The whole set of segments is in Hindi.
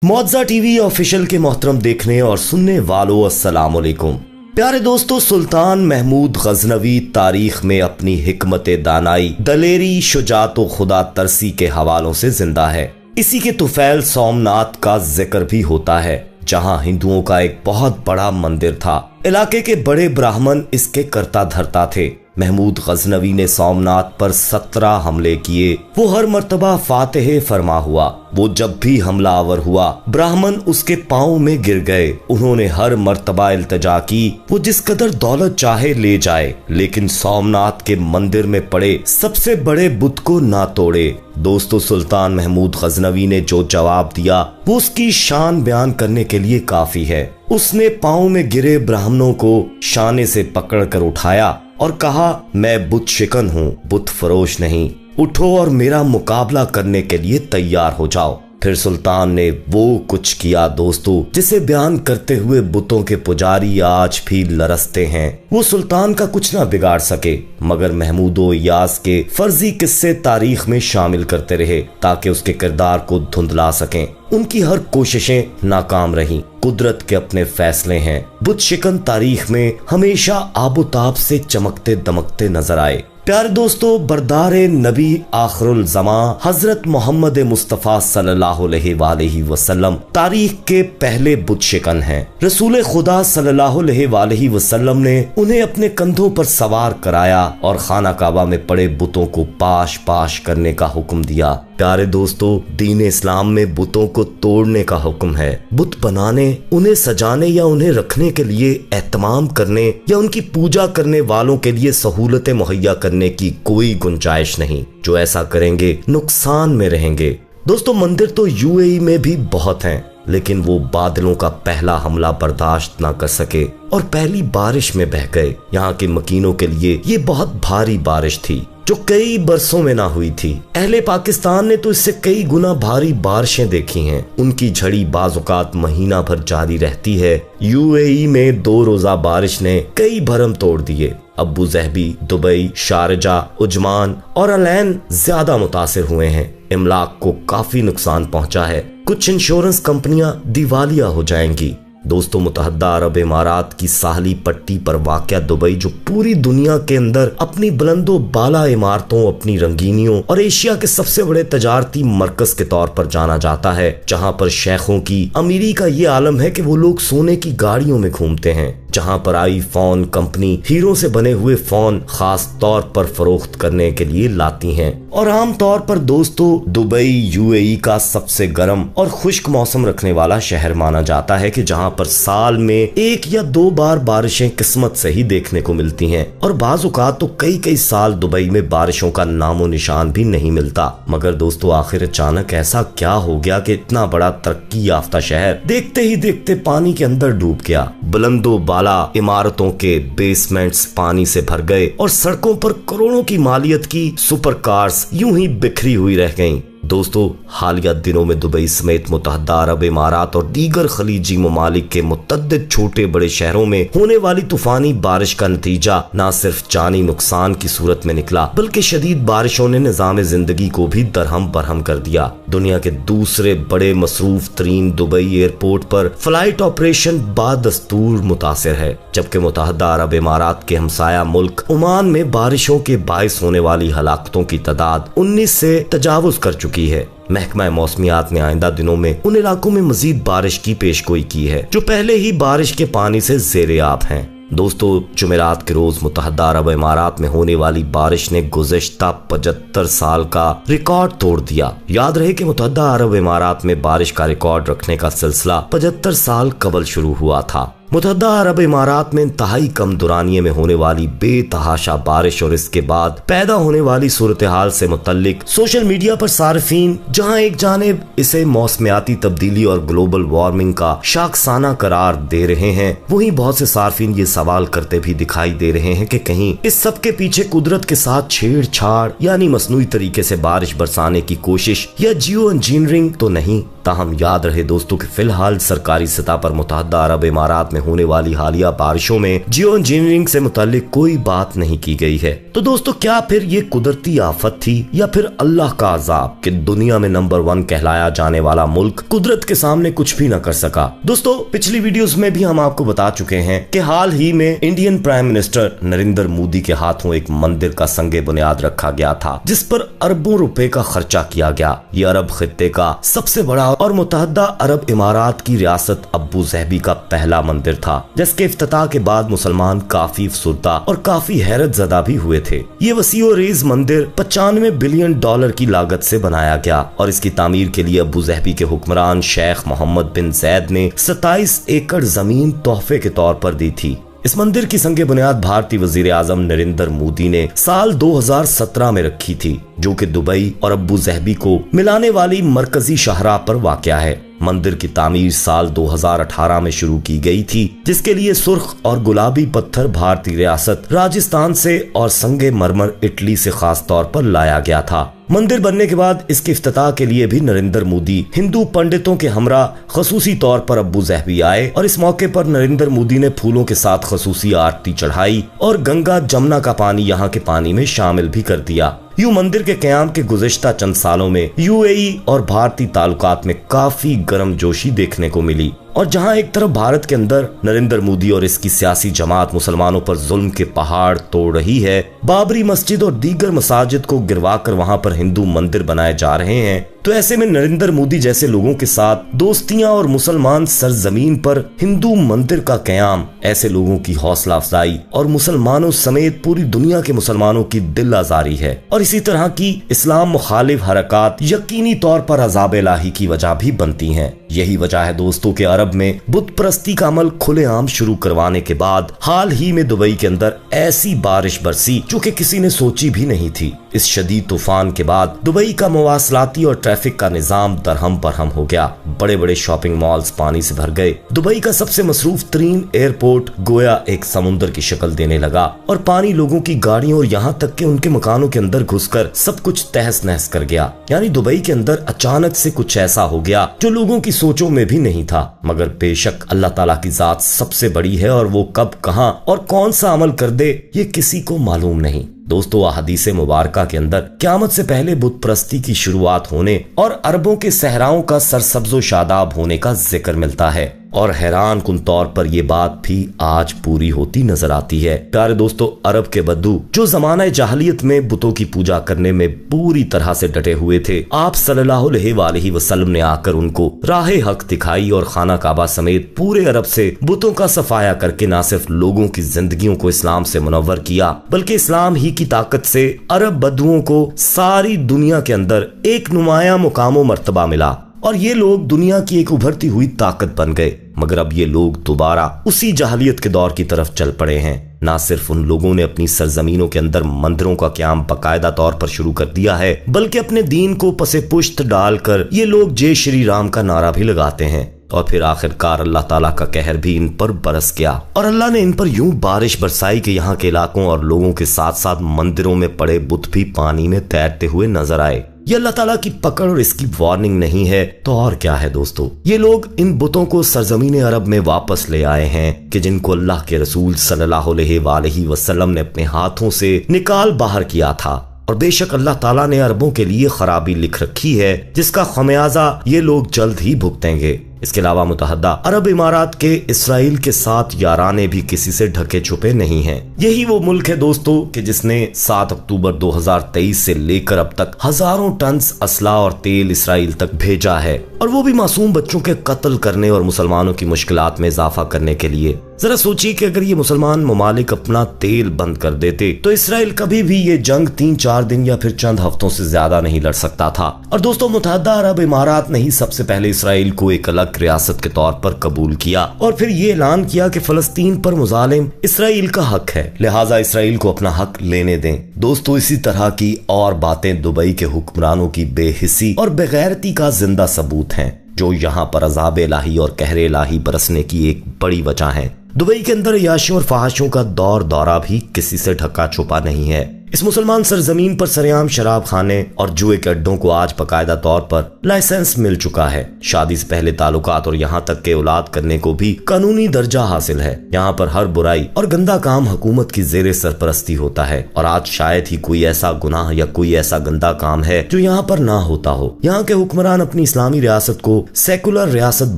मौजा टीवी ऑफिशियल के मोहतरम देखने और सुनने वालों अस्सलाम वालेकुम। प्यारे दोस्तों, सुल्तान महमूद गजनवी तारीख में अपनी हिकमत दानाई, दलेरी, शुजात व खुदा तरसी के हवालों से जिंदा है। इसी के तुफैल सोमनाथ का जिक्र भी होता है, जहां हिंदुओं का एक बहुत बड़ा मंदिर था। इलाके के बड़े ब्राह्मण इसके कर्ता धर्ता थे। महमूद गजनवी ने सोमनाथ पर 17 हमले किए। वो हर मर्तबा फातिह फरमा हुआ। वो जब भी हमलावर हुआ, ब्राह्मण उसके पांव में गिर गए। उन्होंने हर मर्तबा इल्तजा की वो जिस कदर दौलत चाहे ले जाए, लेकिन सोमनाथ के मंदिर में पड़े सबसे बड़े बुत को ना तोड़े। दोस्तों, सुल्तान महमूद गजनवी ने जो जवाब दिया वो उसकी शान बयान करने के लिए काफी है। उसने पांव में गिरे ब्राह्मणों को शाने से पकड़कर उठाया और कहा, मैं बुत शिकन हूँ, बुत फरोश नहीं। उठो और मेरा मुकाबला करने के लिए तैयार हो जाओ। फिर सुल्तान ने वो कुछ किया दोस्तों, जिसे बयान करते हुए बुतों के पुजारी आज भी लरसते हैं। वो सुल्तान का कुछ ना बिगाड़ सके, मगर महमूदो यास के फर्जी किस्से तारीख में शामिल करते रहे ताकि उसके किरदार को धुंधला सकें। उनकी हर कोशिशें नाकाम रहीं। कुदरत के अपने फैसले हैं। बुत शिकन तारीख में हमेशा आबोताब से चमकते दमकते नजर आए। प्यारे दोस्तों, बरदारे नबी आखिरुल ज़मा हजरत मोहम्मद मुस्तफ़ा सल्लल्लाहु अलैहि वसल्लम तारीख के पहले बुत शिकन हैं। रसूल खुदा सल्लल्लाहु अलैहि वसल्लम ने उन्हें अपने कंधों पर सवार कराया और खाना काबा में पड़े बुतों को पाश पाश करने का हुक्म दिया। प्यारे दोस्तों, दीन इस्लाम में बुतों को तोड़ने का हुक्म है। बुत बनाने, उन्हें सजाने या उन्हें रखने के लिए एहतमाम करने या उनकी पूजा करने वालों के लिए सहूलतें मुहैया करने की कोई गुंजाइश नहीं। जो ऐसा करेंगे नुकसान में रहेंगे। दोस्तों, मंदिर तो यूएई में भी बहुत हैं, लेकिन वो बादलों का पहला हमला बर्दाश्त ना कर सके और पहली बारिश में बह गए। यहाँ के मकीनों के लिए ये बहुत भारी बारिश थी जो कई बरसों में ना हुई थी। अहले पाकिस्तान ने तो इससे कई गुना भारी बारिशें देखी हैं। उनकी झड़ी बाज़-औक़ात महीना भर जारी रहती है। यूएई में 2 रोजा बारिश ने कई भरम तोड़ दिए। Abu Dhabi, Dubai, Sharjah, Uzzaman और अलैन ज्यादा मुतासिर हुए हैं। इमलाक को काफी नुकसान पहुंचा है। कुछ इंश्योरेंस कंपनियां दिवालिया हो जाएंगी। दोस्तों, मुतहद्दा अरब इमारात की साहली पट्टी पर वाक़या दुबई, जो पूरी दुनिया के अंदर अपनी बुलंदो बाला इमारतों, अपनी रंगीनियों और एशिया के सबसे बड़े तजारती मरकज के तौर पर जाना जाता है, जहां पर शेखों की अमीरी का ये आलम है कि वो लोग सोने की गाड़ियों में घूमते हैं, जहां पर आईफोन कंपनी हीरो से बने हुए फोन खास तौर पर फरोख्त करने के लिए लाती हैं। और आम तौर पर दोस्तों, दुबई यूएई का सबसे गर्म और खुश्क मौसम रखने वाला शहर माना जाता है कि जहां पर साल में 1 या 2 बार बारिशें किस्मत से ही देखने को मिलती हैं। और बाज़-औक़ात तो कई साल दुबई में बारिशों का नामो निशान भी नहीं मिलता। मगर दोस्तों, आखिर अचानक ऐसा क्या हो गया कि इतना बड़ा तरक्की याफ्ता शहर देखते ही देखते पानी के अंदर डूब गया। बुलंदो बाला इमारतों के बेसमेंट्स पानी से भर गए और सड़कों पर करोड़ों की मालियत की सुपर कार्स यूं ही बिखरी हुई रह गईं। दोस्तों, हालिया दिनों में दुबई समेत मुतहद्दा अरब इमारात और दीगर खलीजी ममालिक के मुतअद्दिद छोटे बड़े शहरों में होने वाली तूफानी बारिश का नतीजा न सिर्फ जानी नुकसान की सूरत में निकला, बल्कि शदीद बारिशों ने निजाम जिंदगी को भी दरहम बरहम कर दिया। दुनिया के दूसरे बड़े मसरूफ तरीन दुबई एयरपोर्ट पर फ्लाइट ऑपरेशन बादस्तूर मुतासिर है, जबकि मुतहद्दा अरब इमारात के हमसाया मुल्क ओमान में बारिशों के बायस होने वाली हलाकतों की तादाद 19 से तजावुज कर चुकी है। महकमा मौसमियात ने आइंदा दिनों में उन इलाकों में मजीद बारिश की पेशगोई की है जो पहले ही बारिश के पानी से ज़ेरे आब हैं। दोस्तों, जुमेरात के रोज मुतहद्दा अरब इमारात में होने वाली बारिश ने गुज़िश्ता 75 साल का रिकॉर्ड तोड़ दिया। याद रहे कि मुतहद्दा अरब इमारात में बारिश का रिकॉर्ड रखने का सिलसिला 75 साल कबल शुरू हुआ था। मुतहद्दा अरब इमारात में इंतहाई कम दुरानिये में होने वाली बेतहाशा बारिश और इसके बाद पैदा होने वाली सूरत हाल से मुतल्लिक सोशल मीडिया पर सार्फिन जहां एक जानिब इसे मौसमियाती तब्दीली और ग्लोबल वार्मिंग का शाखसाना करार दे रहे हैं, वहीं बहुत से सार्फिन ये सवाल करते भी दिखाई दे रहे हैं कि कहीं इस सब के पीछे कुदरत के साथ छेड़छाड़ यानी मसनूई तरीके से बारिश बरसाने की कोशिश या जियो इंजीनियरिंग तो नहीं। ताहम याद रहे दोस्तों कि फिलहाल सरकारी सतह पर मुतहद्दा अरब इमारात में होने वाली हालिया बारिशों में जियो इंजीनियरिंग से मुताल्लिक कोई बात नहीं की गई है। तो दोस्तों क्या फिर ये कुदरती आफत थी या फिर अल्लाह का अजाब कि दुनिया में नंबर 1 कहलाया जाने वाला मुल्क कुदरत के सामने कुछ भी न कर सका। दोस्तों पिछली वीडियोस में भी हम आपको बता चुके हैं कि हाल ही में Indian prime minister Narendra Modi के हाथों एक मंदिर का संगे बुनियाद रखा गया था, जिस पर अरबों रुपए का खर्चा किया गया। ये अरब खित्ते का सबसे बड़ा और मुतहद्दा अरब इमारात की रियासत अबू ज़हबी का पहला मंदिर था, जिसके इफ्तिताह के बाद मुसलमान काफी अफसुर्दा और काफी हैरत ज़दा भी हुए थे। ये वसीओ रेज मंदिर 95 बिलियन डॉलर की लागत से बनाया गया और इसकी तामीर के लिए अबू ज़हबी के हुक्मरान शेख मोहम्मद बिन जैद ने 27 एकड़ जमीन तोहफे के तौर पर दी थी। इस मंदिर की संगे बुनियाद भारतीय वजीर आजम नरेंद्र मोदी ने साल 2017 में रखी थी, जो कि दुबई और अबू ज़हबी को मिलाने वाली मरकजी शाहराह पर वाक़या है। मंदिर की तामीर साल 2018 में शुरू की गई थी, जिसके लिए सुर्ख और गुलाबी पत्थर भारतीय रियासत राजस्थान से और संगे मरमर इटली से खास तौर पर लाया गया था। मंदिर बनने के बाद इसके इफ्तिताह के लिए भी नरेंद्र मोदी हिंदू पंडितों के हमरा खसूसी तौर पर अबू ज़हबी आए और इस मौके पर नरेंद्र मोदी ने फूलों के साथ खसूसी आरती चढ़ाई और गंगा जमुना का पानी यहाँ के पानी में शामिल भी कर दिया। यूं मंदिर के क़याम के गुज़िश्ता चंद सालों में यूएई और भारतीय ताल्लुकात में काफी गर्मजोशी देखने को मिली और जहां एक तरफ भारत के अंदर नरेंद्र मोदी और इसकी सियासी जमात मुसलमानों पर जुल्म के पहाड़ तोड़ रही है, बाबरी मस्जिद और दीगर मसाजिद को गिरवा कर वहां पर हिंदू मंदिर बनाए जा रहे हैं, तो ऐसे में नरेंद्र मोदी जैसे लोगों के साथ दोस्तियां और मुसलमान सरजमीन पर हिंदू मंदिर का क़याम ऐसे लोगों की हौसला अफजाई और मुसलमानों समेत पूरी दुनिया के मुसलमानों की दिल आजारी है। और इसी तरह की इस्लाम मुखालिफ हरकत यकीनी तौर पर अज़ाब इलाही की वजह भी बनती हैं। यही वजह है दोस्तों के अरब में बुत परस्ती का अमल खुलेआम शुरू करवाने के बाद हाल ही में दुबई के अंदर ऐसी बारिश बरसी जो कि किसी ने सोची भी नहीं थी। इस शदीद तूफान के बाद दुबई का मवासलाती और ट्रैफिक का निजाम दरहम बरहम हो गया। बड़े बड़े शॉपिंग मॉल्स पानी से भर गए। दुबई का सबसे मसरूफ तरीन एयरपोर्ट गोया एक समुंदर की शक्ल देने लगा और पानी लोगों की गाड़ियों और यहाँ तक के उनके मकानों के अंदर घुसकर सब कुछ तहस नहस कर गया। यानी दुबई के अंदर अचानक से कुछ ऐसा हो गया जो लोगों की सोचों में भी नहीं था। मगर बेशक अल्लाह ताला की जात सबसे बड़ी है और वो कब कहां और कौन सा अमल कर दे ये किसी को मालूम नहीं। दोस्तों अहादीसे मुबारका के अंदर क़यामत से पहले बुत परस्ती की शुरुआत होने और अरबों के सहराओं का सरसब्जो शादाब होने का जिक्र मिलता है और हैरान कुन तौर पर यह बात भी आज पूरी होती नजर आती है। प्यारे दोस्तों अरब के बद्दू जो जमाना जाहलियत में बुतों की पूजा करने में पूरी तरह से डटे हुए थे, आप सल्लल्लाहु अलैहि वसल्लम ने आकर उनको राहे हक दिखाई और खाना काबा समेत पूरे अरब से बुतों का सफाया करके न सिर्फ लोगों की जिंदगियों को इस्लाम से मुनव्वर किया, बल्कि इस्लाम ही की ताकत से अरब बद्दुओं को सारी दुनिया के अंदर एक नुमाया मुकाम मर्तबा मिला और ये लोग दुनिया की एक उभरती हुई ताकत बन गए। मगर अब ये लोग दोबारा उसी जहालियत के दौर की तरफ चल पड़े हैं। न सिर्फ उन लोगों ने अपनी सरजमीनों के अंदर मंदिरों का क़याम बाकायदा तौर पर शुरू कर दिया है, बल्कि अपने दीन को पसे पुश्त डालकर ये लोग जय श्री राम का नारा भी लगाते हैं। और फिर आखिरकार अल्लाह ताला का कहर भी इन पर बरस गया और अल्लाह ने इन पर यूं बारिश बरसाई कि यहाँ के इलाकों और लोगों के साथ साथ मंदिरों में पड़े बुत भी पानी में तैरते हुए नजर आए। ये अल्लाह ताला की पकड़ और इसकी वार्निंग नहीं है तो और क्या है दोस्तों। ये लोग इन बुतों को सरजमीन अरब में वापस ले आए हैं कि जिनको अल्लाह के रसूल सल्लल्लाहु अलैहि वसल्लम ने अपने हाथों से निकाल बाहर किया था। और बेशक अल्लाह ताला ने अरबों के लिए खराबी लिख रखी है जिसका खमियाजा ये लोग जल्द ही भुगतेंगे। इसके अलावा मुतहद्दा अरब इमारात के इसराइल के साथ याराने भी किसी से ढके छुपे नहीं हैं। यही वो मुल्क है दोस्तों कि जिसने 7 अक्टूबर 2023 से लेकर अब तक हजारों टन असला और तेल इसराइल तक भेजा है, और वो भी मासूम बच्चों के कत्ल करने और मुसलमानों की मुश्किलात में इजाफा करने के लिए। जरा सोचिए कि अगर ये मुसलमान ममालिक अपना तेल बंद कर देते तो इसराइल कभी भी ये जंग 3-4 दिन या फिर चंद हफ्तों से ज्यादा नहीं लड़ सकता था। और दोस्तों मुतहद्दा अरब इमारात ने ही सबसे पहले इसराइल को एक अलग रियासत के तौर पर कबूल किया और फिर ये ऐलान किया कि फलस्तीन पर मुजालिम इसराइल का हक है, लिहाजा इसराइल को अपना हक लेने दें। दोस्तों इसी तरह की और बातें दुबई के हुक्मरानों की बेहिस्सी और बेगैरती का जिंदा सबूत हैं, जो यहाँ पर अज़ाब इलाही और कहर इलाही बरसने की एक बड़ी वजह है। दुबई के अंदर याशियों और फहाशों का दौर दौरा भी किसी से ढका छुपा नहीं है। इस मुसलमान सरजमीन पर सरेआम शराब खाने और जुए के अड्डों को आज बाकायदा तौर पर लाइसेंस मिल चुका है। शादी से पहले ताल्लुकात और यहाँ तक के औलाद करने को भी कानूनी दर्जा हासिल है। यहाँ पर हर बुराई और गंदा काम हुकूमत की जेरे सरपरस्ती होता है और आज शायद ही कोई ऐसा गुनाह या कोई ऐसा गंदा काम है जो यहाँ पर ना होता हो। यहाँ के हुक्मरान अपनी इस्लामी रियासत को सेकुलर रियासत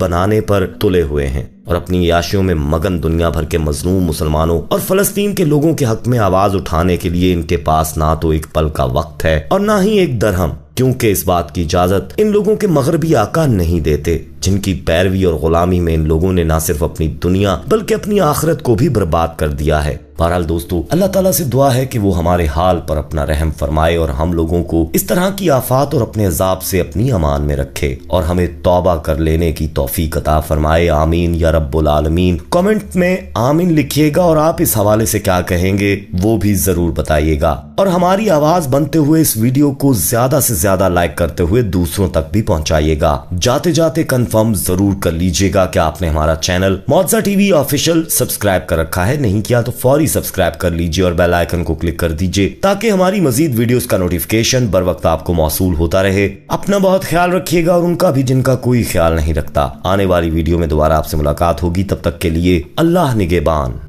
बनाने पर तुले हुए हैं और अपनी याशियों में मगन दुनिया भर के मजलूम मुसलमानों और फलस्तीन के लोगों के हक में आवाज उठाने के लिए इनके पास ना तो एक पल का वक्त है और ना ही एक दरहम, क्योंकि इस बात की इजाजत इन लोगों के मगरबी आका नहीं देते, जिनकी पैरवी और गुलामी में इन लोगों ने न सिर्फ अपनी दुनिया बल्कि अपनी आखिरत को भी बर्बाद कर दिया है। बहरहाल दोस्तों, अल्लाह ताला से दुआ है कि वो हमारे हाल पर अपना रहम फरमाए और हम लोगों को इस तरह की आफात और अपने अजाब से अपनी अमान में रखे और हमें तौबा कर लेने की तौफीक अता फरमाए। आमीन या रब्बुल आलमीन। कमेंट में आमीन लिखिएगा और आप इस हवाले से क्या कहेंगे वो भी जरूर बताइएगा और हमारी आवाज बनते हुए इस वीडियो को ज्यादा से ज्यादा लाइक करते हुए दूसरों तक भी पहुंचाइएगा। जाते जाते कंफर्म जरूर कर लीजिएगा कि आपने हमारा चैनल मौजा टीवी ऑफिशियल सब्सक्राइब कर रखा है। नहीं किया तो फौरी सब्सक्राइब कर लीजिए और बेल आइकन को क्लिक कर दीजिए ताकि हमारी मजीद वीडियोस का नोटिफिकेशन बर वक्त आपको मौसूल होता रहे। अपना बहुत ख्याल रखिएगा और उनका भी जिनका कोई ख्याल नहीं रखता। आने वाली वीडियो में दोबारा आपसे मुलाकात होगी, तब तक के लिए अल्लाह निगहबान।